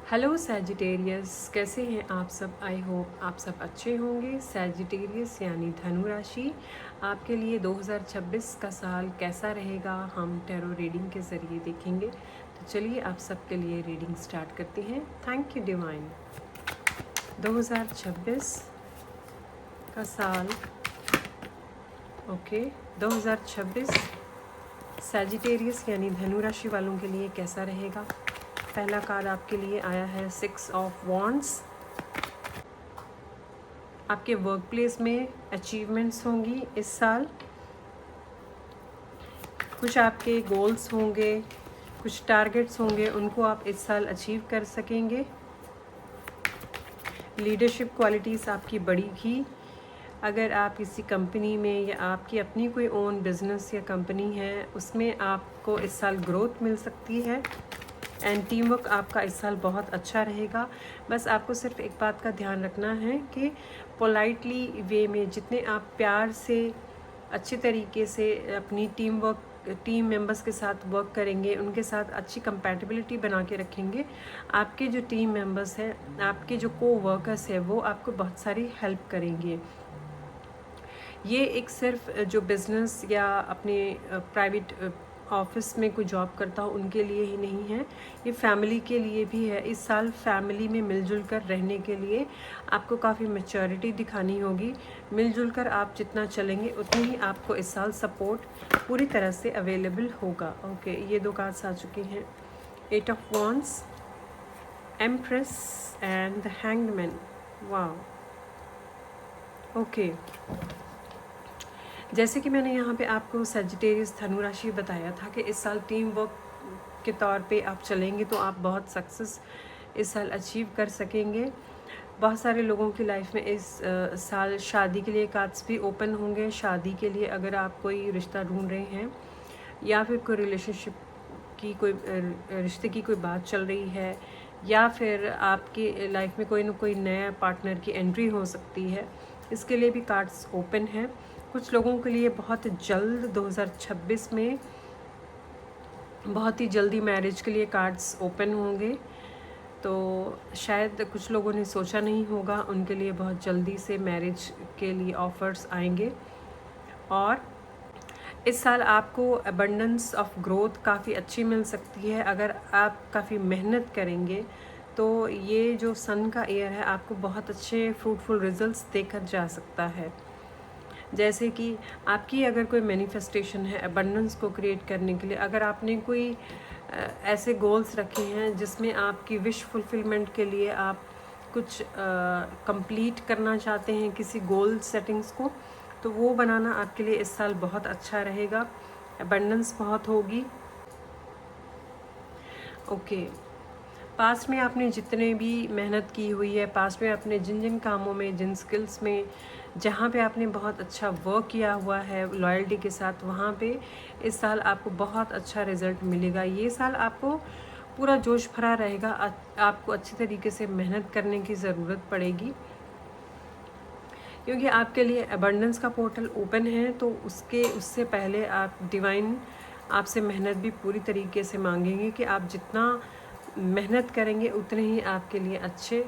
Hello Sagittarius, कैसे हैं आप सब। आई होप आप सब अच्छे होंगे। सैजिटेरियस यानी धनु राशि, आपके लिए 2026 का साल कैसा रहेगा हम टैरो रीडिंग के ज़रिए देखेंगे। तो चलिए आप सबके लिए रीडिंग स्टार्ट करते हैं। Thank you divine. 2026 का साल, ओके 2026 सैजिटेरियस यानी धनु राशि वालों के लिए कैसा रहेगा। पहला कार्ड आपके लिए आया है 6 ऑफ वॉन्ड्स। आपके वर्क प्लेस में अचीवमेंट्स होंगी इस साल। कुछ आपके गोल्स होंगे, कुछ टारगेट्स होंगे, उनको आप इस साल अचीव कर सकेंगे। लीडरशिप क्वालिटीज़ आपकी बढ़ेगी। अगर आप किसी कंपनी में या आपकी अपनी कोई ओन बिजनेस या कंपनी है, उसमें आपको इस साल ग्रोथ मिल सकती है। एंड टीम वर्क आपका इस साल बहुत अच्छा रहेगा। बस आपको सिर्फ एक बात का ध्यान रखना है कि पोलाइटली वे में जितने आप प्यार से अच्छे तरीके से अपनी टीम मेंबर्स के साथ वर्क करेंगे, उनके साथ अच्छी कंपैटिबिलिटी बना के रखेंगे, आपके जो टीम मेंबर्स हैं, आपके जो को वर्कर्स हैं, वो आपको बहुत सारी हेल्प करेंगे। ये एक सिर्फ जो बिज़नेस या अपने प्राइवेट ऑफिस में कोई जॉब करता हो उनके लिए ही नहीं है, ये फैमिली के लिए भी है। इस साल फैमिली में मिलजुल कर रहने के लिए आपको काफ़ी मैच्योरिटी दिखानी होगी। मिलजुल कर आप जितना चलेंगे उतनी ही आपको इस साल सपोर्ट पूरी तरह से अवेलेबल होगा। ओके, ये दो कार्ड्स आ चुके हैं, 8 of wands, empress and the hanged man. वाह, ओके। जैसे कि मैंने यहाँ पे आपको सैजिटेरियस धनु राशि बताया था कि इस साल टीम वर्क के तौर पे आप चलेंगे तो आप बहुत सक्सेस इस साल अचीव कर सकेंगे। बहुत सारे लोगों की लाइफ में इस साल शादी के लिए कार्ड्स भी ओपन होंगे। शादी के लिए अगर आप कोई रिश्ता ढूंढ रहे हैं या फिर कोई रिलेशनशिप की कोई रिश्ते की कोई बात चल रही है, या फिर आपकी लाइफ में कोई ना कोई नया पार्टनर की एंट्री हो सकती है, इसके लिए भी कार्ड्स ओपन हैं। कुछ लोगों के लिए बहुत जल्द 2026 में बहुत ही जल्दी मैरिज के लिए कार्ड्स ओपन होंगे। तो शायद कुछ लोगों ने सोचा नहीं होगा, उनके लिए बहुत जल्दी से मैरिज के लिए ऑफ़र्स आएंगे। और इस साल आपको अबंडेंस ऑफ ग्रोथ काफ़ी अच्छी मिल सकती है। अगर आप काफ़ी मेहनत करेंगे तो ये जो सन का ईयर है आपको बहुत अच्छे फ्रूटफुल रिजल्ट्स देकर जा सकता है। जैसे कि आपकी अगर कोई मैनिफेस्टेशन है अबंडेंस को क्रिएट करने के लिए, अगर आपने कोई ऐसे गोल्स रखे हैं जिसमें आपकी विश फुलफिलमेंट के लिए आप कुछ कंप्लीट करना चाहते हैं किसी गोल सेटिंग्स को, तो वो बनाना आपके लिए इस साल बहुत अच्छा रहेगा। अबंडेंस बहुत होगी। ओके, पास्ट में आपने जितने भी मेहनत की हुई है, पास्ट में आपने जिन जिन कामों में, जिन स्किल्स में, जहाँ पे आपने बहुत अच्छा वर्क किया हुआ है लॉयल्टी के साथ, वहाँ पे इस साल आपको बहुत अच्छा रिज़ल्ट मिलेगा। ये साल आपको पूरा जोश भरा रहेगा। आपको अच्छे तरीके से मेहनत करने की ज़रूरत पड़ेगी, क्योंकि आपके लिए अबंडेंस का पोर्टल ओपन है। तो उससे पहले आप डिवाइन आपसे मेहनत भी पूरी तरीके से मांगेंगे कि आप जितना मेहनत करेंगे उतने ही आपके लिए अच्छे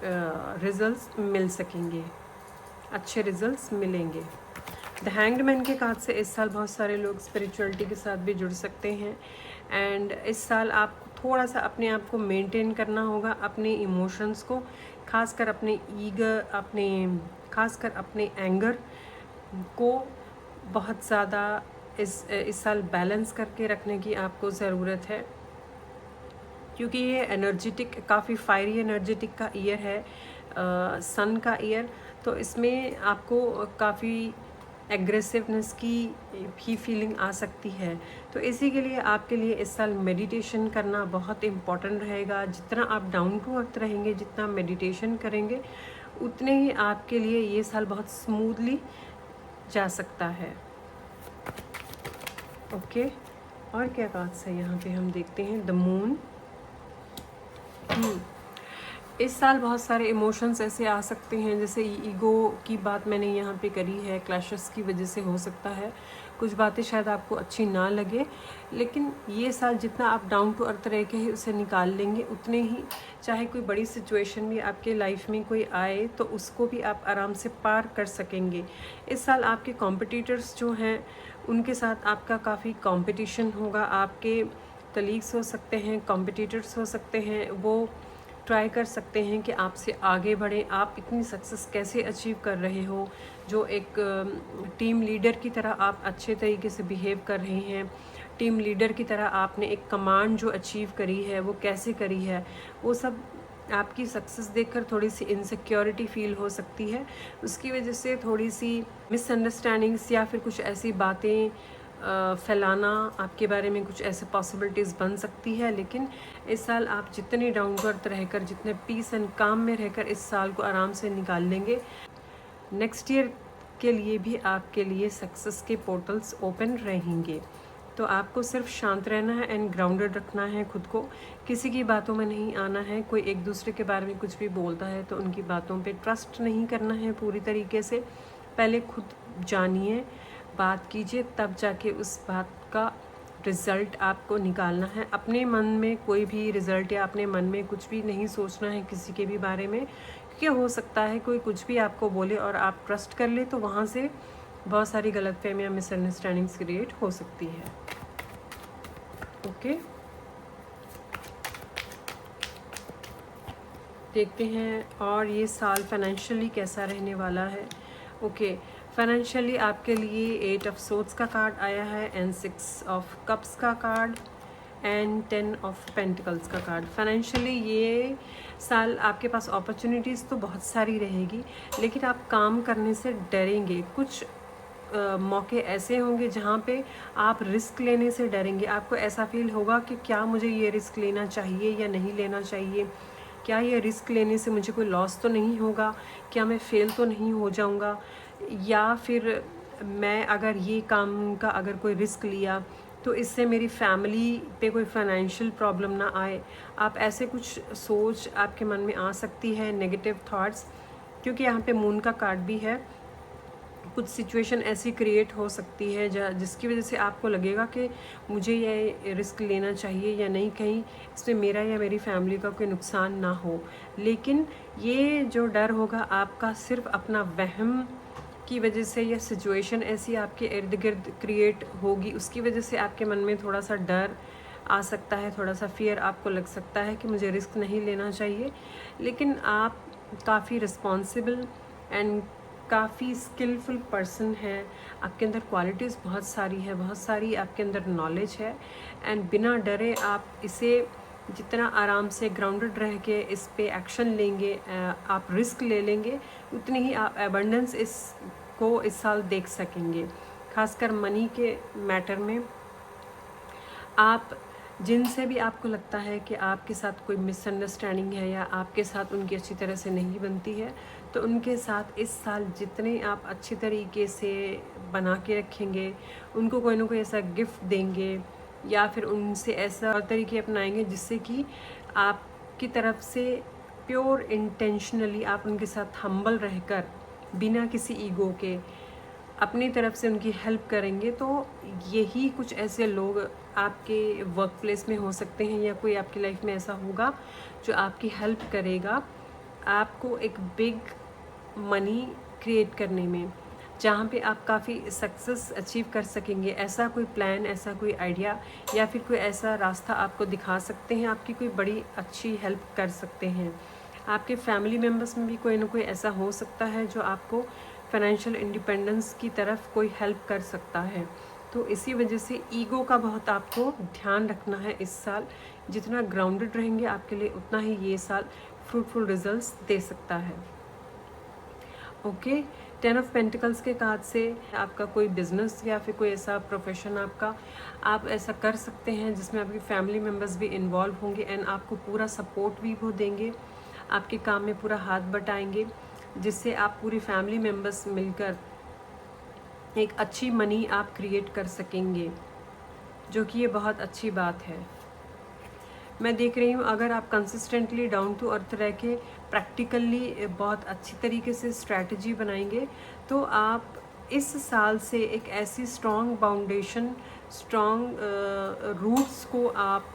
रिजल्ट्स मिल सकेंगे, अच्छे रिजल्ट्स मिलेंगे। द हैंग्ड मैन के कार्ड से इस साल बहुत सारे लोग स्पिरिचुअलिटी के साथ भी जुड़ सकते हैं। एंड इस साल आपको थोड़ा सा अपने आप को मेंटेन करना होगा, अपने इमोशंस को, खासकर अपने एंगर को बहुत ज़्यादा इस साल बैलेंस करके रखने की आपको ज़रूरत है, क्योंकि ये एनर्जेटिक, काफ़ी फायरी एनर्जेटिक का ईयर है, सन का ईयर। तो इसमें आपको काफ़ी एग्रेसिवनेस की भी फीलिंग आ सकती है। तो इसी के लिए आपके लिए इस साल मेडिटेशन करना बहुत इम्पॉर्टेंट रहेगा। जितना आप डाउन टू अर्थ रहेंगे, जितना मेडिटेशन करेंगे, उतने ही आपके लिए ये साल बहुत स्मूथली जा सकता है। ओके, और क्या कार्ड्स है यहाँ पे हम देखते हैं। The moon. इस साल बहुत सारे इमोशंस ऐसे आ सकते हैं, जैसे ईगो की बात मैंने यहाँ पे करी है, क्लैशेस की वजह से हो सकता है। कुछ बातें शायद आपको अच्छी ना लगे, लेकिन ये साल जितना आप डाउन टू अर्थ रह के ही उसे निकाल लेंगे, उतने ही चाहे कोई बड़ी सिचुएशन भी आपके लाइफ में कोई आए तो उसको भी आप आराम से पार कर सकेंगे। इस साल आपके कॉम्पिटिटर्स जो हैं उनके साथ आपका काफ़ी कंपटीशन होगा। आपके कलीग्स हो सकते हैं, कॉम्पिटिटर्स हो सकते हैं, वो ट्राई कर सकते हैं कि आपसे आगे बढ़ें। आप इतनी सक्सेस कैसे अचीव कर रहे हो, जो एक टीम लीडर की तरह आप अच्छे तरीके से बिहेव कर रहे हैं, टीम लीडर की तरह आपने एक कमांड जो अचीव करी है वो कैसे करी है, वो सब आपकी सक्सेस देखकर थोड़ी सी इनसिक्योरिटी फील हो सकती है। उसकी वजह से थोड़ी सी मिसअंडरस्टैंडिंग्स या फिर कुछ ऐसी बातें फैलाना, आपके बारे में कुछ ऐसे पॉसिबिलिटीज़ बन सकती है। लेकिन इस साल आप जितने डाउन टू अर्थ रहकर, जितने पीस एंड काम में रहकर इस साल को आराम से निकाल लेंगे, नेक्स्ट ईयर के लिए भी आपके लिए सक्सेस के पोर्टल्स ओपन रहेंगे। तो आपको सिर्फ शांत रहना है एंड ग्राउंडेड रखना है खुद को, किसी की बातों में नहीं आना है। कोई एक दूसरे के बारे में कुछ भी बोलता है तो उनकी बातों पे ट्रस्ट नहीं करना है पूरी तरीके से। पहले खुद जानिए, बात कीजिए, तब जाके उस बात का रिज़ल्ट आपको निकालना है। अपने मन में कोई भी रिज़ल्ट या अपने मन में कुछ भी नहीं सोचना है किसी के भी बारे में, क्योंकि हो सकता है कोई कुछ भी आपको बोले और आप ट्रस्ट कर ले तो वहाँ से बहुत सारी गलतफहमियाँ, मिसअंडरस्टैंडिंग्स क्रिएट हो सकती है। ओके, देखते हैं और ये साल फाइनेंशियली कैसा रहने वाला है। ओके, फाइनेंशियली आपके लिए 8 ऑफ सोर्ड्स का कार्ड आया है एंड 6 ऑफ कप्स का कार्ड एंड 10 ऑफ पेंटिकल्स का कार्ड। फाइनेंशियली ये साल आपके पास अपॉर्चुनिटीज़ तो बहुत सारी रहेगी, लेकिन आप काम करने से डरेंगे। कुछ मौके ऐसे होंगे जहाँ पे आप रिस्क लेने से डरेंगे। आपको ऐसा फील होगा कि क्या मुझे ये रिस्क लेना चाहिए या नहीं लेना चाहिए, क्या ये रिस्क लेने से मुझे कोई लॉस तो नहीं होगा, क्या मैं फेल तो नहीं हो जाऊँगा, या फिर मैं अगर ये काम का अगर कोई रिस्क लिया तो इससे मेरी फैमिली पे कोई फाइनेंशियल प्रॉब्लम ना आए। आप ऐसे कुछ सोच आपके मन में आ सकती है, नेगेटिव थॉट्स, क्योंकि यहाँ पे मून का कार्ड भी है। कुछ सिचुएशन ऐसी क्रिएट हो सकती है जिसकी वजह से आपको लगेगा कि मुझे ये रिस्क लेना चाहिए या नहीं, कहीं इसमें मेरा या मेरी फैमिली का कोई नुकसान ना हो। लेकिन ये जो डर होगा आपका सिर्फ अपना वहम की वजह से, या सिचुएशन ऐसी आपके इर्द गिर्द क्रिएट होगी उसकी वजह से आपके मन में थोड़ा सा डर आ सकता है, थोड़ा सा फियर आपको लग सकता है कि मुझे रिस्क नहीं लेना चाहिए। लेकिन आप काफ़ी रिस्पॉन्सिबल एंड काफ़ी स्किलफुल पर्सन है, आपके अंदर क्वालिटीज़ बहुत सारी है, बहुत सारी आपके अंदर नॉलेज है एंड बिना डरे आप इसे जितना आराम से ग्राउंडेड रह के इस पे एक्शन लेंगे, आप रिस्क ले लेंगे, उतनी ही आप एबंडेंस इसको इस साल देख सकेंगे। खासकर मनी के मैटर में आप जिनसे भी आपको लगता है कि आपके साथ कोई मिसअंडरस्टैंडिंग है या आपके साथ उनकी अच्छी तरह से नहीं बनती है, तो उनके साथ इस साल जितने आप अच्छी तरीके से बना के रखेंगे, उनको कोई ना कोई ऐसा गिफ्ट देंगे या फिर उनसे ऐसा और तरीके अपनाएंगे जिससे कि आपकी तरफ से प्योर इंटेंशनली आप उनके साथ हम्बल रहकर बिना किसी ईगो के अपनी तरफ से उनकी हेल्प करेंगे। तो यही कुछ ऐसे लोग आपके वर्क प्लेस में हो सकते हैं या कोई आपकी लाइफ में ऐसा होगा जो आपकी हेल्प करेगा आपको एक बिग मनी क्रिएट करने में, जहाँ पे आप काफ़ी सक्सेस अचीव कर सकेंगे। ऐसा कोई प्लान, ऐसा कोई आइडिया या फिर कोई ऐसा रास्ता आपको दिखा सकते हैं, आपकी कोई बड़ी अच्छी हेल्प कर सकते हैं। आपके फैमिली मेम्बर्स में भी कोई ना कोई ऐसा हो सकता है जो आपको फाइनेंशियल इंडिपेंडेंस की तरफ कोई हेल्प कर सकता है। तो इसी वजह से ईगो का बहुत आपको ध्यान रखना है इस साल। जितना ग्राउंडेड रहेंगे आपके लिए उतना ही ये साल फ्रूटफुल रिजल्ट्स दे सकता है। ओके, 10 ऑफ पेंटिकल्स के कार्ड से आपका कोई बिजनेस या फिर कोई ऐसा प्रोफेशन आपका आप ऐसा कर सकते हैं जिसमें आपकी फैमिली मेम्बर्स भी इन्वॉल्व होंगे एंड आपको पूरा सपोर्ट भी वो देंगे, आपके काम में पूरा हाथ बटाएंगे, जिससे आप पूरी फैमिली मेम्बर्स मिलकर एक अच्छी मनी आप क्रिएट कर सकेंगे, जो कि ये बहुत अच्छी बात है। मैं देख रही हूँ अगर आप कंसिस्टेंटली डाउन टू अर्थ रह के प्रैक्टिकली बहुत अच्छी तरीके से स्ट्रैटेजी बनाएंगे तो आप इस साल से एक ऐसी स्ट्रॉन्ग फाउंडेशन, स्ट्रॉन्ग रूट्स को आप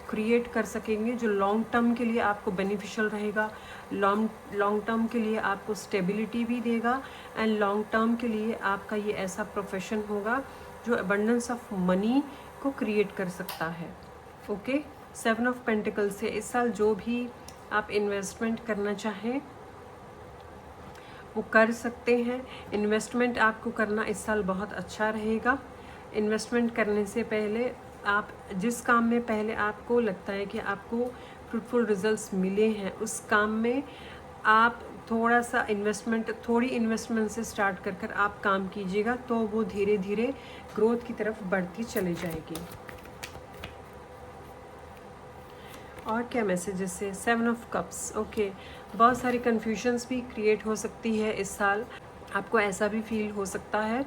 क्रिएट कर सकेंगे जो लॉन्ग टर्म के लिए आपको बेनिफिशियल रहेगा, लॉन्ग टर्म के लिए आपको स्टेबिलिटी भी देगा, एंड लॉन्ग टर्म के लिए आपका ये ऐसा प्रोफेशन होगा जो अबंडेंस ऑफ मनी को क्रिएट कर सकता है। ओके, 7 ऑफ पेंटिकल से इस साल जो भी आप इन्वेस्टमेंट करना चाहें वो कर सकते हैं। इन्वेस्टमेंट आपको करना इस साल बहुत अच्छा रहेगा। इन्वेस्टमेंट करने से पहले आप जिस काम में पहले आपको लगता है कि आपको फ्रूटफुल रिजल्ट्स मिले हैं, उस काम में आप थोड़ी इन्वेस्टमेंट से स्टार्ट कर कर आप काम कीजिएगा, तो वो धीरे धीरे ग्रोथ की तरफ बढ़ती चली जाएगी। और क्या मैसेजेस है? 7 ऑफ कप्स। ओके, बहुत सारी कन्फ्यूजन्स भी क्रिएट हो सकती है इस साल। आपको ऐसा भी फील हो सकता है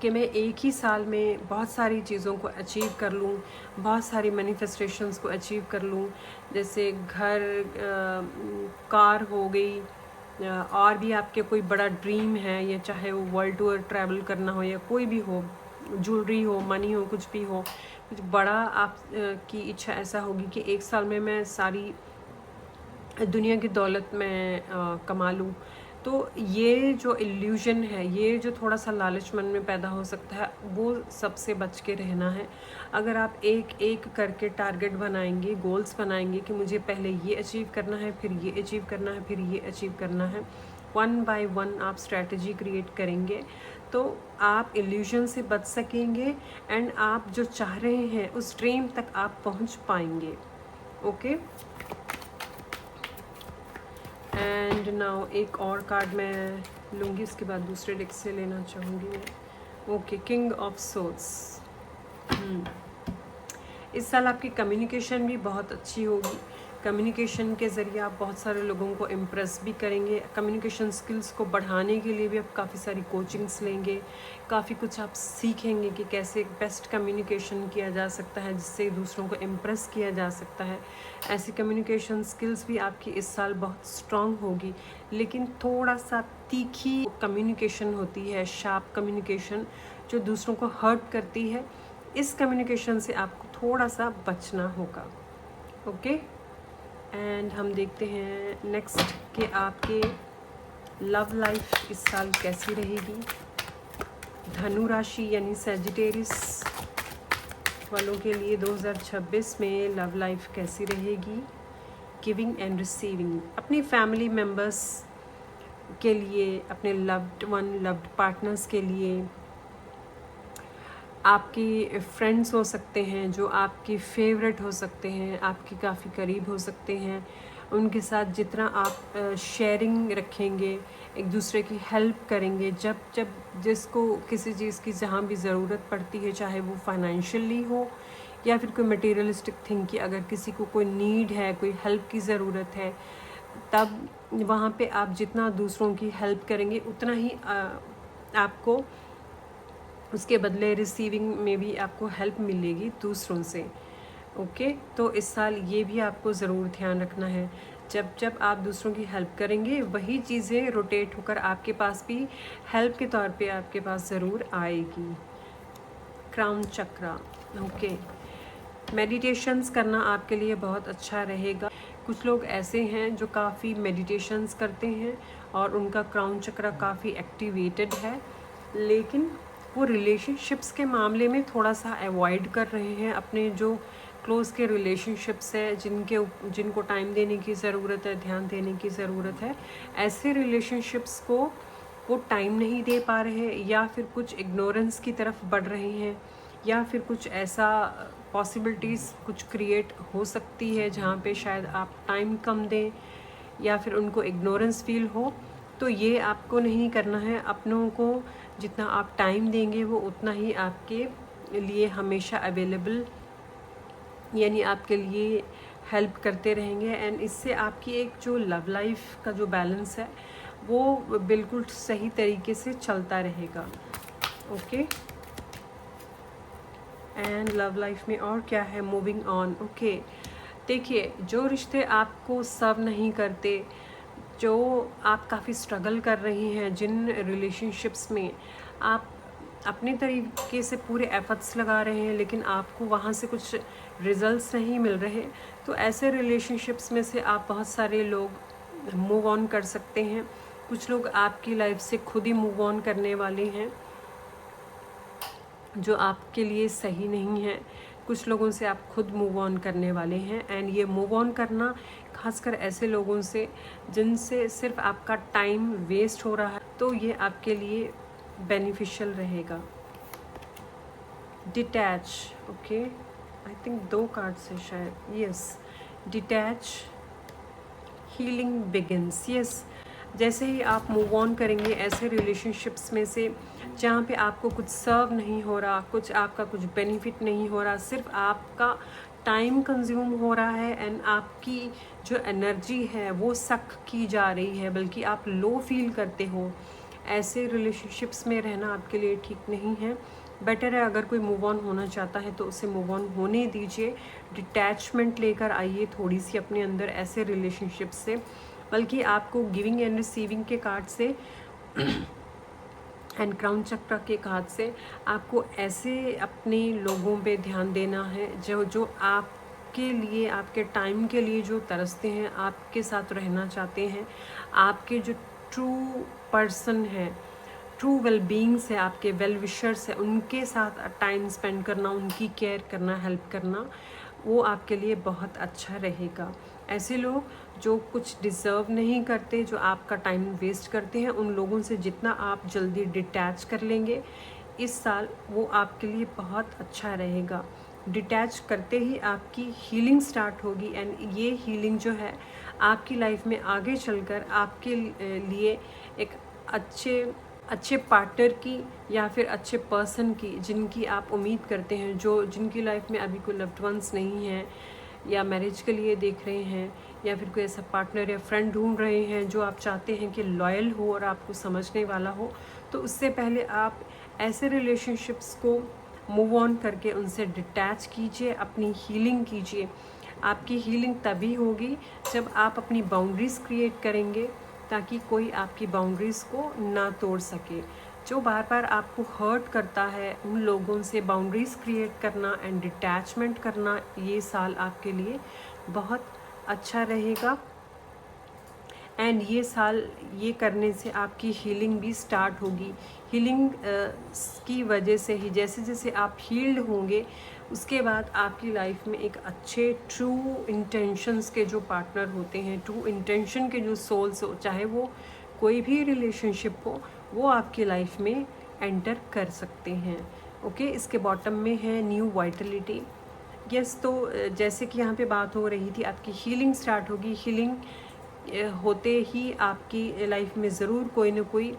कि मैं एक ही साल में बहुत सारी चीज़ों को अचीव कर लूँ, बहुत सारी मैनिफेस्टेशंस को अचीव कर लूँ, जैसे घर, कार हो गई, और भी आपके कोई बड़ा ड्रीम है, या चाहे वो वर्ल्ड टूर ट्रैवल करना हो या कोई भी हो, ज्वेलरी हो, मनी हो, कुछ भी हो, कुछ बड़ा आप की इच्छा ऐसा होगी कि एक साल में मैं सारी दुनिया की दौलत में कमा लूँ। तो ये जो इल्यूजन है, ये जो थोड़ा सा लालच मन में पैदा हो सकता है, वो सबसे बच के रहना है। अगर आप एक एक करके टारगेट बनाएंगे, गोल्स बनाएंगे कि मुझे पहले ये अचीव करना है, फिर ये अचीव करना है, फिर ये अचीव करना है, 1 बाय 1 आप स्ट्रैटेजी क्रिएट करेंगे, तो आप इल्यूजन से बच सकेंगे, एंड आप जो चाह रहे हैं उस ड्रीम तक आप पहुंच पाएंगे। ओके, एंड नाउ एक और कार्ड मैं लूँगी, उसके बाद दूसरे डेक से लेना चाहूँगी मैं। Okay, king of swords. इस साल आपकी कम्युनिकेशन भी बहुत अच्छी होगी। कम्युनिकेशन के ज़रिए आप बहुत सारे लोगों को इम्प्रेस भी करेंगे। कम्युनिकेशन स्किल्स को बढ़ाने के लिए भी आप काफ़ी सारी कोचिंग्स लेंगे, काफ़ी कुछ आप सीखेंगे कि कैसे बेस्ट कम्युनिकेशन किया जा सकता है जिससे दूसरों को इम्प्रेस किया जा सकता है। ऐसी कम्युनिकेशन स्किल्स भी आपकी इस साल बहुत स्ट्रॉन्ग होगी, लेकिन थोड़ा सा तीखी कम्युनिकेशन होती है, शार्प कम्युनिकेशन जो दूसरों को हर्ट करती है, इस कम्युनिकेशन से आपको थोड़ा सा बचना होगा। ओके, एंड हम देखते हैं नेक्स्ट कि आपके लव लाइफ इस साल कैसी रहेगी। धनु राशि यानी सैजिटेरियस वालों के लिए 2026 में लव लाइफ कैसी रहेगी। गिविंग एंड रिसीविंग, अपनी फैमिली मेम्बर्स के लिए, अपने लव्ड वन, लव्ड पार्टनर्स के लिए, आपकी फ्रेंड्स हो सकते हैं जो आपकी फेवरेट हो सकते हैं, आपके काफ़ी करीब हो सकते हैं, उनके साथ जितना आप शेयरिंग रखेंगे, एक दूसरे की हेल्प करेंगे, जब जब जिसको किसी चीज़ की जहाँ भी ज़रूरत पड़ती है, चाहे वो फाइनेंशियली हो या फिर कोई मटेरियलिस्टिक थिंग की, अगर किसी को कोई नीड है, कोई हेल्प की ज़रूरत है, तब वहाँ पे आप जितना दूसरों की हेल्प करेंगे उतना ही आपको उसके बदले रिसीविंग में भी आपको हेल्प मिलेगी दूसरों से। ओके, तो इस साल ये भी आपको ज़रूर ध्यान रखना है, जब जब आप दूसरों की हेल्प करेंगे वही चीज़ें रोटेट होकर आपके पास भी हेल्प के तौर पे आपके पास ज़रूर आएगी। क्राउन चक्रा। ओके, मेडिटेशंस करना आपके लिए बहुत अच्छा रहेगा। कुछ लोग ऐसे हैं जो काफ़ी मेडिटेशंस करते हैं और उनका क्राउन चक्रा काफ़ी एक्टिवेटेड है, लेकिन वो रिलेशनशिप्स के मामले में थोड़ा सा अवॉइड कर रहे हैं। अपने जो क्लोज़ के रिलेशनशिप्स है, जिनको टाइम देने की ज़रूरत है, ध्यान देने की ज़रूरत है, ऐसे रिलेशनशिप्स को वो टाइम नहीं दे पा रहे, या फिर कुछ इग्नोरेंस की तरफ बढ़ रहे हैं, या फिर कुछ ऐसा पॉसिबिलिटीज़ कुछ क्रिएट हो सकती है जहाँ पे शायद आप टाइम कम दें या फिर उनको इग्नोरेंस फील हो। तो ये आपको नहीं करना है। अपनों को जितना आप टाइम देंगे वो उतना ही आपके लिए हमेशा अवेलेबल, यानी आपके लिए हेल्प करते रहेंगे, एंड इससे आपकी एक जो लव लाइफ का जो बैलेंस है वो बिल्कुल सही तरीके से चलता रहेगा। ओके, एंड लव लाइफ में और क्या है, मूविंग ऑन। ओके, देखिए, जो रिश्ते आपको सर्व नहीं करते, जो आप काफ़ी स्ट्रगल कर रही हैं, जिन रिलेशनशिप्स में आप अपने तरीके से पूरे एफर्ट्स लगा रहे हैं लेकिन आपको वहाँ से कुछ रिजल्ट्स नहीं मिल रहे, तो ऐसे रिलेशनशिप्स में से आप बहुत सारे लोग मूव ऑन कर सकते हैं। कुछ लोग आपकी लाइफ से खुद ही मूव ऑन करने वाले हैं जो आपके लिए सही नहीं है। कुछ लोगों से आप खुद मूव ऑन करने वाले हैं, एंड ये मूव ऑन करना खासकर ऐसे लोगों से जिनसे सिर्फ आपका टाइम वेस्ट हो रहा है, तो ये आपके लिए बेनिफिशियल रहेगा। Detach, okay, I think 2 cards है शायद, yes, detach, healing begins, yes. जैसे ही आप मूव ऑन करेंगे ऐसे रिलेशनशिप्स में से जहाँ पे आपको कुछ सर्व नहीं हो रहा, कुछ आपका कुछ बेनिफिट नहीं हो रहा, सिर्फ आपका टाइम कंज्यूम हो रहा है एंड आपकी जो एनर्जी है वो सक की जा रही है, बल्कि आप लो फील करते हो, ऐसे रिलेशनशिप्स में रहना आपके लिए ठीक नहीं है। बेटर है अगर कोई मूव ऑन होना चाहता है तो उसे मूव ऑन होने दीजिए। डिटैचमेंट लेकर आइए थोड़ी सी अपने अंदर ऐसे रिलेशनशिप से। बल्कि आपको गिविंग एंड रिसीविंग के कार्ड से एंड क्राउन चक्र के कार्ड से आपको ऐसे अपने लोगों पे ध्यान देना है जो आपके लिए, आपके टाइम के लिए जो तरसते हैं, आपके साथ रहना चाहते हैं, आपके जो ट्रू पर्सन है, ट्रू वेल बींग्स है, आपके वेल विशर्स है, उनके साथ टाइम स्पेंड करना, उनकी केयर करना, हेल्प करना, वो आपके लिए बहुत अच्छा रहेगा। ऐसे लोग जो कुछ डिज़र्व नहीं करते, जो आपका टाइम वेस्ट करते हैं, उन लोगों से जितना आप जल्दी डिटैच कर लेंगे इस साल, वो आपके लिए बहुत अच्छा रहेगा। डिटैच करते ही आपकी हीलिंग स्टार्ट होगी, एंड ये हीलिंग जो है आपकी लाइफ में आगे चलकर आपके लिए एक अच्छे पार्टनर की या फिर अच्छे पर्सन की, जिनकी आप उम्मीद करते हैं, जिनकी लाइफ में अभी कोई लव्ड वंस नहीं है या मैरिज के लिए देख रहे हैं, या फिर कोई ऐसा पार्टनर या फ्रेंड ढूंढ रहे हैं जो आप चाहते हैं कि लॉयल हो और आपको समझने वाला हो, तो उससे पहले आप ऐसे रिलेशनशिप्स को मूव ऑन करके उनसे डिटैच कीजिए, अपनी हीलिंग कीजिए। आपकी हीलिंग तभी होगी जब आप अपनी बाउंड्रीज़ क्रिएट करेंगे, ताकि कोई आपकी बाउंड्रीज़ को ना तोड़ सके। जो बार बार आपको हर्ट करता है, उन लोगों से बाउंड्रीज़ क्रिएट करना एंड डिटैचमेंट करना, ये साल आपके लिए बहुत अच्छा रहेगा। एंड ये साल ये करने से आपकी हीलिंग भी स्टार्ट होगी। हीलिंग की वजह से ही जैसे जैसे आप हील्ड होंगे, उसके बाद आपकी लाइफ में एक अच्छे ट्रू इंटेंशंस के जो पार्टनर होते हैं, ट्रू इंटेंशन के जो सोल्स हो, चाहे वो कोई भी रिलेशनशिप हो, वो आपकी लाइफ में एंटर कर सकते हैं। ओके, इसके बॉटम में है न्यू वाइटलिटी। यस, तो जैसे कि यहाँ पे बात हो रही थी, आपकी हीलिंग स्टार्ट होगी। हीलिंग होते ही आपकी लाइफ में ज़रूर कोई ना कोई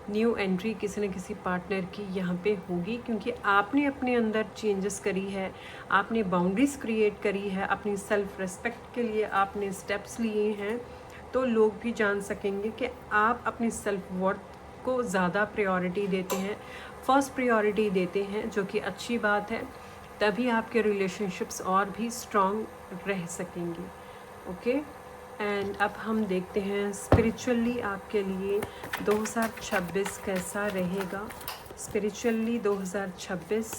न्यू एंट्री किसी न किसी पार्टनर की यहाँ पे होगी, क्योंकि आपने अपने अंदर चेंजेस करी है, आपने बाउंड्रीज़ क्रिएट करी है, अपनी सेल्फ रिस्पेक्ट के लिए आपने स्टेप्स लिए हैं, तो लोग भी जान सकेंगे कि आप अपनी सेल्फ वर्थ को ज़्यादा प्रायोरिटी देते हैं, फर्स्ट प्रायोरिटी देते हैं, जो कि अच्छी बात है। तभी आपके रिलेशनशिप्स और भी स्ट्रॉन्ग रह सकेंगे। ओके, एंड अब हम देखते हैं स्पिरिचुअली आपके लिए 2026 कैसा रहेगा। स्पिरिचुअली 2026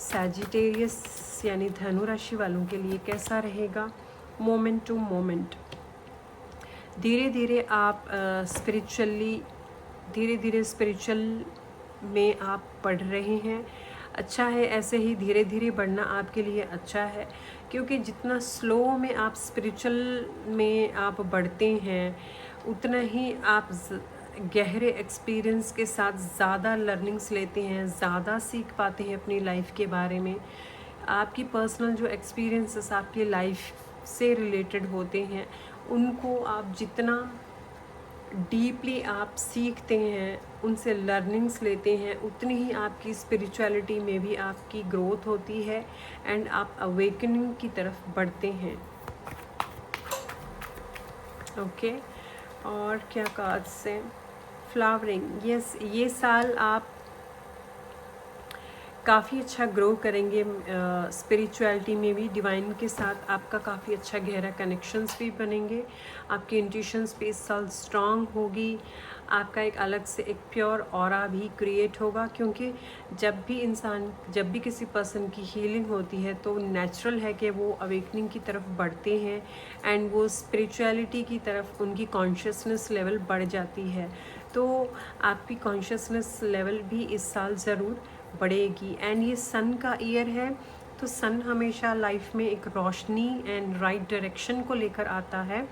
सैजिटेरियस यानी धनु राशि वालों के लिए कैसा रहेगा। मोमेंट टू मोमेंट धीरे धीरे आप धीरे धीरे स्पिरिचुअल में आप बढ़ रहे हैं। अच्छा है, ऐसे ही धीरे धीरे बढ़ना आपके लिए अच्छा है, क्योंकि जितना स्लो में आप स्पिरिचुअल में आप बढ़ते हैं, उतना ही आप गहरे एक्सपीरियंस के साथ ज़्यादा लर्निंग्स लेते हैं, ज़्यादा सीख पाते हैं अपनी लाइफ के बारे में। आपकी पर्सनल जो एक्सपीरियंसेस आपकी लाइफ से रिलेटेड होते हैं, उनको आप जितना डीपली आप सीखते हैं, उनसे लर्निंग्स लेते हैं, उतनी ही आपकी स्पिरिचुअलिटी में भी आपकी ग्रोथ होती है एंड आप अवेकनिंग की तरफ बढ़ते हैं। ओके, और क्या कार्ड्स से फ्लावरिंग। यस, ये साल आप काफ़ी अच्छा ग्रो करेंगे स्पिरिचुअलिटी में भी। डिवाइन के साथ आपका काफ़ी अच्छा गहरा कनेक्शंस भी बनेंगे। आपकी इंट्यूशंस भी इस साल स्ट्रांग होगी। आपका एक अलग से एक प्योर ऑरा भी क्रिएट होगा, क्योंकि जब भी किसी पर्सन की हीलिंग होती है तो नेचुरल है कि वो अवेकनिंग की तरफ बढ़ते हैं एंड वो स्पिरिचुअलिटी की तरफ उनकी कॉन्शियसनेस लेवल बढ़ जाती है। तो आपकी कॉन्शियसनेस लेवल भी इस साल ज़रूर बढ़ेगी। एंड ये सन का ईयर है, तो सन हमेशा लाइफ में एक रोशनी एंड राइट डायरेक्शन को लेकर आता है।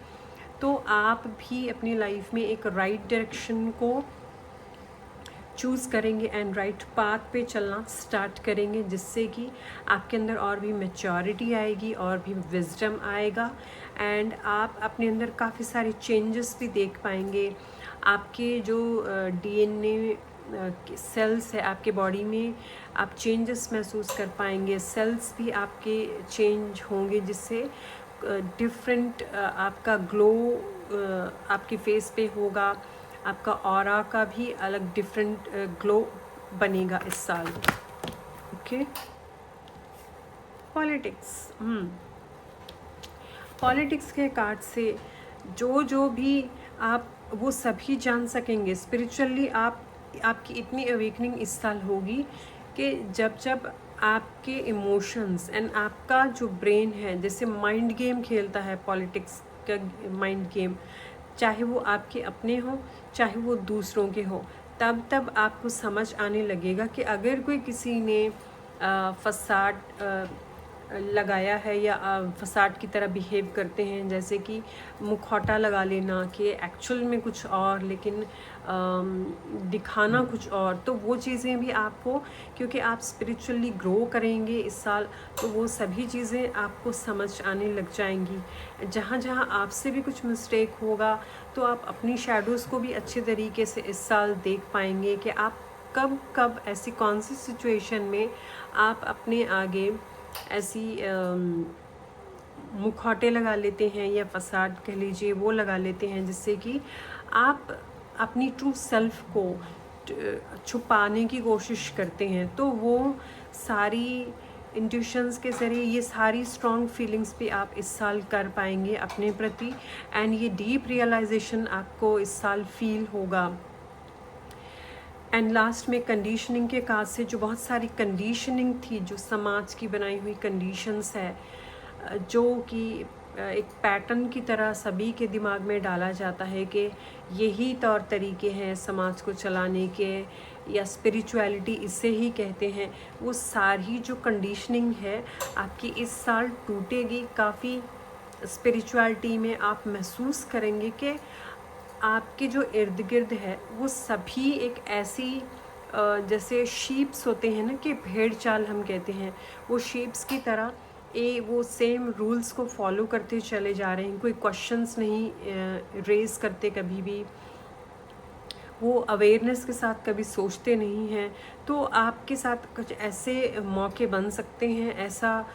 तो आप भी अपनी लाइफ में एक राइट डायरेक्शन को चूज़ करेंगे एंड राइट पाथ पे चलना स्टार्ट करेंगे, जिससे कि आपके अंदर और भी मैच्योरिटी आएगी और भी विजडम आएगा एंड आप अपने अंदर काफ़ी सारे चेंजेस भी देख पाएंगे। आपके जो डीएनए सेल्स है आपके बॉडी में, आप चेंजेस महसूस कर पाएंगे। सेल्स भी आपके चेंज होंगे, जिससे डिफरेंट आपका ग्लो आपके फेस पे होगा। आपका ऑरा का भी अलग डिफरेंट ग्लो बनेगा इस साल। ओके, पॉलिटिक्स के कार्ड से जो भी आप वो सभी जान सकेंगे स्पिरिचुअली। आपकी इतनी अवेकनिंग इस साल होगी कि जब आपके इमोशंस एंड आपका जो ब्रेन है, जैसे माइंड गेम खेलता है पॉलिटिक्स का माइंड गेम, चाहे वो आपके अपने हो चाहे वो दूसरों के हो, तब आपको समझ आने लगेगा कि अगर कोई किसी ने फसाड लगाया है या फसाड की तरह बिहेव करते हैं, जैसे कि मुखौटा लगा लेना कि एक्चुअल में कुछ और लेकिन दिखाना कुछ और, तो वो चीज़ें भी आपको, क्योंकि आप स्पिरिचुअली ग्रो करेंगे इस साल, तो वो सभी चीज़ें आपको समझ आने लग जाएंगी। जहाँ जहाँ आपसे भी कुछ मिस्टेक होगा तो आप अपनी शैडोज़ को भी अच्छे तरीके से इस साल देख पाएंगे कि आप कब ऐसी कौन सी सिचुएशन में आप अपने आगे ऐसी मुखौटे लगा लेते हैं या फसाड कह लीजिए वो लगा लेते हैं, जिससे कि आप अपनी ट्रू सेल्फ को छुपाने की कोशिश करते हैं। तो वो सारी इंट्यूशंस के ज़रिए ये सारी स्ट्रॉन्ग फीलिंग्स भी आप इस साल कर पाएंगे अपने प्रति एंड ये डीप रियलाइजेशन आपको इस साल फील होगा। एंड लास्ट में कंडीशनिंग के काज से जो बहुत सारी कंडीशनिंग थी, जो समाज की बनाई हुई कंडीशंस है, जो कि एक पैटर्न की तरह सभी के दिमाग में डाला जाता है कि यही तौर तरीके हैं समाज को चलाने के या स्पिरिचुअलिटी इसे ही कहते हैं, वो सारी जो कंडीशनिंग है आपकी इस साल टूटेगी। काफ़ी स्पिरिचुअलिटी में आप महसूस करेंगे कि आपके जो इर्द गिर्द है वो सभी एक ऐसी जैसे शीप्स होते हैं ना, कि भेड़ चाल हम कहते हैं, वो शीप्स की तरह वो सेम रूल्स को फॉलो करते चले जा रहे हैं। कोई क्वेश्चंस नहीं रेज़ करते कभी भी, वो अवेयरनेस के साथ कभी सोचते नहीं हैं। तो आपके साथ कुछ ऐसे मौके बन सकते हैं, ऐसा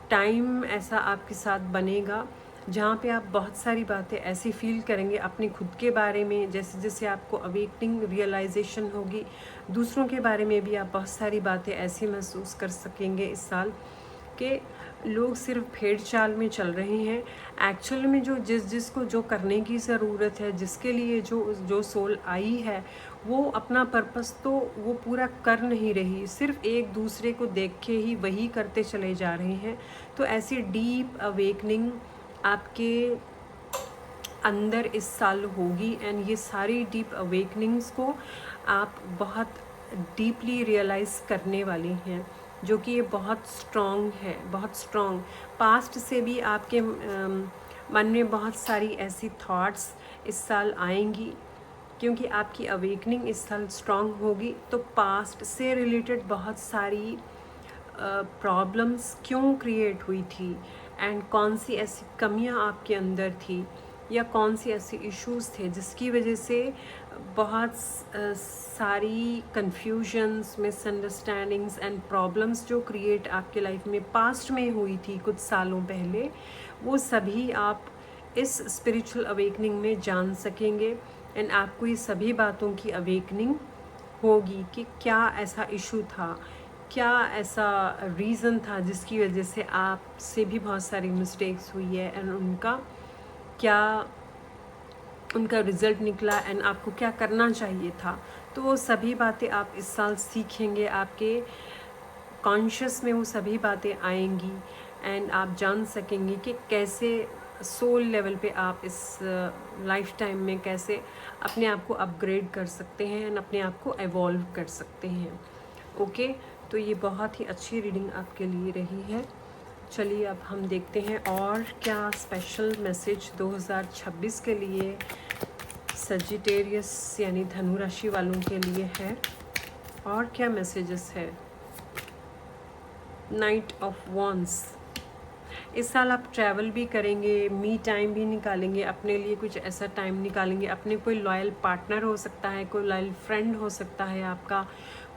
टाइम ऐसा आपके साथ बनेगा जहाँ पे आप बहुत सारी बातें ऐसी फील करेंगे अपने खुद के बारे में। जैसे जैसे आपको अवेकनिंग रियलाइजेशन होगी, दूसरों के बारे में भी आप बहुत सारी बातें ऐसी महसूस कर सकेंगे इस साल कि लोग सिर्फ भेड़ चाल में चल रहे हैं। एक्चुअल में जो जिसको जो करने की ज़रूरत है, जिसके लिए जो सोल आई है, वो अपना पर्पस तो वो पूरा कर नहीं रही, सिर्फ एक दूसरे को देख के ही वही करते चले जा रहे हैं। तो ऐसी डीप अवेकनिंग आपके अंदर इस साल होगी एंड ये सारी डीप अवेकनिंग्स को आप बहुत डीपली रियलाइज़ करने वाली हैं, जो कि ये बहुत स्ट्रॉन्ग है, बहुत स्ट्रॉन्ग। पास्ट से भी आपके मन में बहुत सारी ऐसी थॉट्स इस साल आएंगी, क्योंकि आपकी अवेकनिंग इस साल स्ट्रॉन्ग होगी। तो पास्ट से रिलेटेड बहुत सारी प्रॉब्लम्स क्यों क्रिएट हुई थी एंड कौन सी ऐसी कमियां आपके अंदर थी या कौन सी ऐसी इश्यूज़ थे जिसकी वजह से बहुत सारी कन्फ्यूजन्स, मिसअंडरस्टैंडिंग्स एंड प्रॉब्लम्स जो क्रिएट आपके लाइफ में पास्ट में हुई थी कुछ सालों पहले, वो सभी आप इस स्पिरिचुअल अवेकनिंग में जान सकेंगे एंड आपको ये सभी बातों की अवेकनिंग होगी कि क्या ऐसा इशू था, क्या ऐसा रीज़न था जिसकी वजह से आपसे भी बहुत सारी मिस्टेक्स हुई है, एंड क्या उनका रिज़ल्ट निकला, एंड आपको क्या करना चाहिए था। तो वो सभी बातें आप इस साल सीखेंगे, आपके कॉन्शियस में वो सभी बातें आएंगी, एंड आप जान सकेंगे कि कैसे सोल लेवल पे आप इस लाइफ टाइम में कैसे अपने आप को अपग्रेड कर सकते हैं एंड अपने आप को एवॉल्व कर सकते हैं। ओके, तो ये बहुत ही अच्छी रीडिंग आपके लिए रही है। चलिए अब हम देखते हैं और क्या स्पेशल मैसेज 2026 के लिए सजिटेरियस यानी धनु राशि वालों के लिए है, और क्या मैसेजेस है। नाइट ऑफ वॉन्ड्स, इस साल आप ट्रैवल भी करेंगे, मी टाइम भी निकालेंगे, अपने लिए कुछ ऐसा टाइम निकालेंगे, अपने कोई लॉयल पार्टनर हो सकता है, कोई लॉयल फ्रेंड हो सकता है आपका,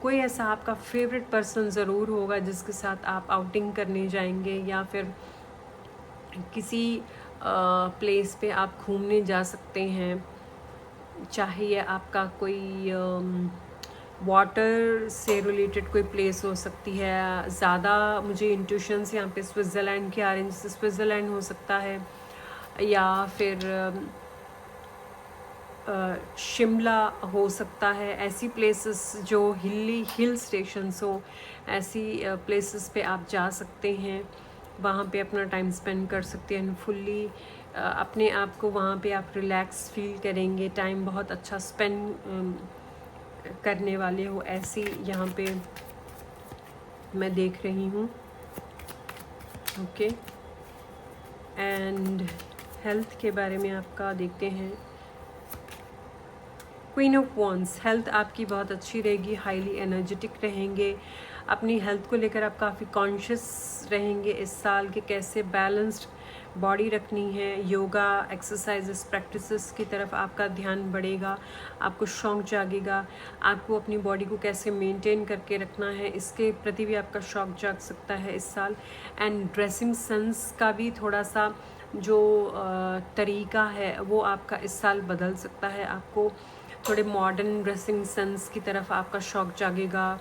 कोई ऐसा आपका फेवरेट पर्सन ज़रूर होगा जिसके साथ आप आउटिंग करने जाएंगे, या फिर किसी प्लेस पे आप घूमने जा सकते हैं। चाहे ये आपका कोई वाटर से रिलेटेड कोई प्लेस हो सकती है। ज़्यादा मुझे इंट्यूशंस यहाँ पे स्विट्ज़रलैंड के आ रहे हैं, जैसे स्विट्ज़रलैंड हो सकता है, या फिर शिमला हो सकता है। ऐसी प्लेसेस जो हिल स्टेशंस हो, ऐसी प्लेसेस पे आप जा सकते हैं, वहाँ पे अपना टाइम स्पेंड कर सकते हैं फुल्ली। अपने आप को वहाँ पे आप रिलैक्स फील करेंगे, टाइम बहुत अच्छा स्पेंड करने वाले हो, ऐसी यहाँ पे मैं देख रही हूँ। ओके, एंड हेल्थ के बारे में आपका देखते हैं। क्वीन ऑफ वॉन्ड्स, हेल्थ आपकी बहुत अच्छी रहेगी, हाईली एनर्जेटिक रहेंगे, अपनी हेल्थ को लेकर आप काफ़ी कॉन्शियस रहेंगे इस साल के कैसे बैलेंस्ड बॉडी रखनी है। योगा एक्सरसाइजेस प्रैक्टिसेस की तरफ आपका ध्यान बढ़ेगा, आपको शौक जागेगा, आपको अपनी बॉडी को कैसे मेंटेन करके रखना है इसके प्रति भी आपका शौक जाग सकता है इस साल। एंड ड्रेसिंग सेंस का भी थोड़ा सा जो तरीका है वो आपका इस साल बदल सकता है। आपको थोड़े मॉडर्न ड्रेसिंग सेंस की तरफ आपका शौक जागेगा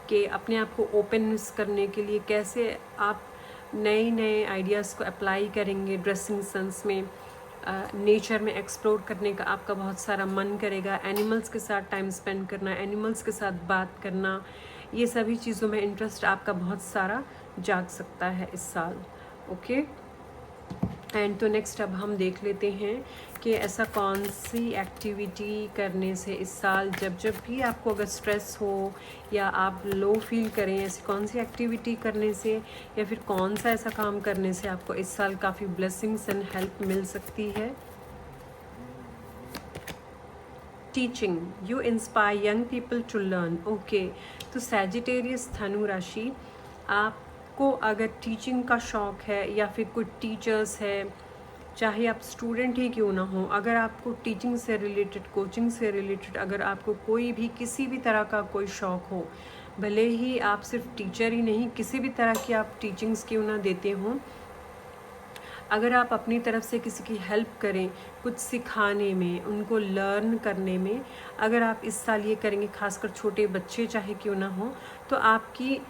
कि अपने आप को ओपननेस करने के लिए कैसे आप नए नए आइडियाज़ को अप्लाई करेंगे ड्रेसिंग सेंस में। नेचर में एक्सप्लोर करने का आपका बहुत सारा मन करेगा, एनिमल्स के साथ टाइम स्पेंड करना, एनिमल्स के साथ बात करना, ये सभी चीज़ों में इंटरेस्ट आपका बहुत सारा जाग सकता है इस साल। ओके, एंड तो नेक्स्ट अब हम देख लेते हैं कि ऐसा कौन सी एक्टिविटी करने से इस साल जब भी आपको अगर स्ट्रेस हो या आप लो फील करें, ऐसी कौन सी एक्टिविटी करने से या फिर कौन सा ऐसा काम करने से आपको इस साल काफ़ी ब्लेसिंग्स एंड हेल्प मिल सकती है। Teaching, you inspire young people to learn. Okay, तो सैजिटेरियस धनु राशि, आपको अगर टीचिंग का शौक़ है या फिर कोई टीचर्स है, चाहे आप स्टूडेंट ही क्यों ना हो, अगर आपको टीचिंग से रिलेटेड, कोचिंग से रिलेटेड अगर आपको कोई भी किसी भी तरह का कोई शौक़ हो, भले ही आप सिर्फ टीचर ही नहीं, किसी भी तरह की आप टीचिंग्स क्यों ना देते हों, अगर आप अपनी तरफ से किसी की हेल्प करें कुछ सिखाने में, उनको लर्न करने में, अगर आप इस साल ये करेंगे, खासकर छोटे बच्चे चाहे क्यों ना हो, तो आपकी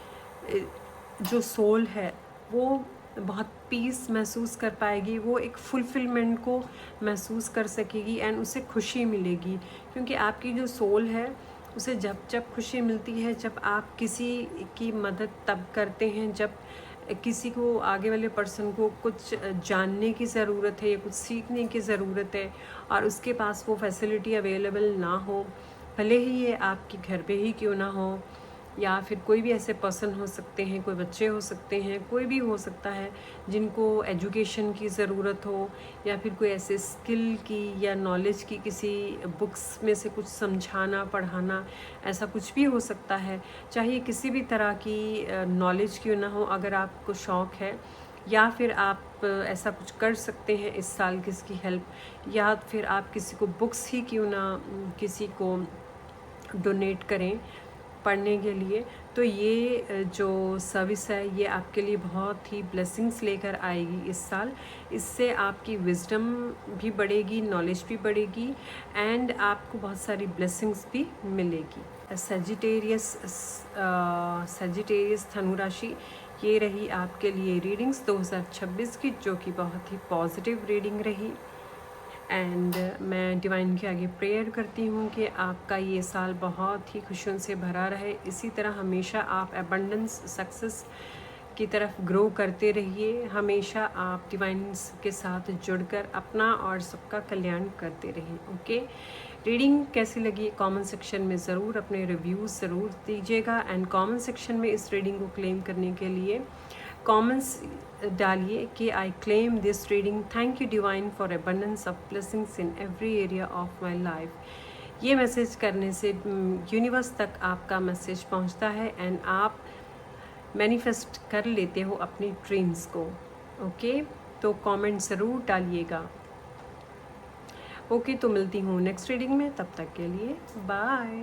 जो सोल है वो बहुत पीस महसूस कर पाएगी, वो एक फुलफिलमेंट को महसूस कर सकेगी एंड उसे खुशी मिलेगी। क्योंकि आपकी जो सोल है उसे जब खुशी मिलती है जब आप किसी की मदद तब करते हैं जब किसी को, आगे वाले पर्सन को कुछ जानने की ज़रूरत है या कुछ सीखने की ज़रूरत है और उसके पास वो फैसिलिटी अवेलेबल ना हो, भले ही ये आपके घर पे ही क्यों ना हो, या फिर कोई भी ऐसे पर्सन हो सकते हैं, कोई बच्चे हो सकते हैं, कोई भी हो सकता है जिनको एजुकेशन की ज़रूरत हो या फिर कोई ऐसे स्किल की या नॉलेज की, किसी बुक्स में से कुछ समझाना पढ़ाना, ऐसा कुछ भी हो सकता है। चाहे किसी भी तरह की नॉलेज क्यों ना हो, अगर आपको शौक़ है या फिर आप ऐसा कुछ कर सकते हैं इस साल किसी की हेल्प, या फिर आप किसी को बुक्स ही क्यों ना किसी को डोनेट करें पढ़ने के लिए, तो ये जो सर्विस है ये आपके लिए बहुत ही ब्लेसिंग्स लेकर आएगी इस साल। इससे आपकी विजडम भी बढ़ेगी, नॉलेज भी बढ़ेगी एंड आपको बहुत सारी ब्लेसिंग्स भी मिलेगी। सजिटेरियस धनु राशि, ये रही आपके लिए रीडिंग्स 2026 की, जो कि बहुत ही पॉजिटिव रीडिंग रही। एंड मैं डिवाइन के आगे प्रेयर करती हूँ कि आपका ये साल बहुत ही खुशियों से भरा रहे। इसी तरह हमेशा आप एबंडेंस सक्सेस की तरफ ग्रो करते रहिए। हमेशा आप डिवाइन के साथ जुड़कर अपना और सबका कल्याण करते रहिए। ओके, रीडिंग कैसी लगी कमेंट सेक्शन में ज़रूर अपने रिव्यूज़ ज़रूर दीजिएगा। एंड कमेंट सेक्शन में इस रीडिंग को क्लेम करने के लिए कमेंट्स डालिए कि I claim this reading, thank you divine for abundance of blessings in every area of my life. ये मैसेज करने से यूनिवर्स तक आपका मैसेज पहुंचता है एंड आप मैनिफेस्ट कर लेते हो अपनी ड्रीम्स को। ओके, तो कमेंट ज़रूर डालिएगा। ओके, तो मिलती हूँ नेक्स्ट रीडिंग में, तब तक के लिए बाय।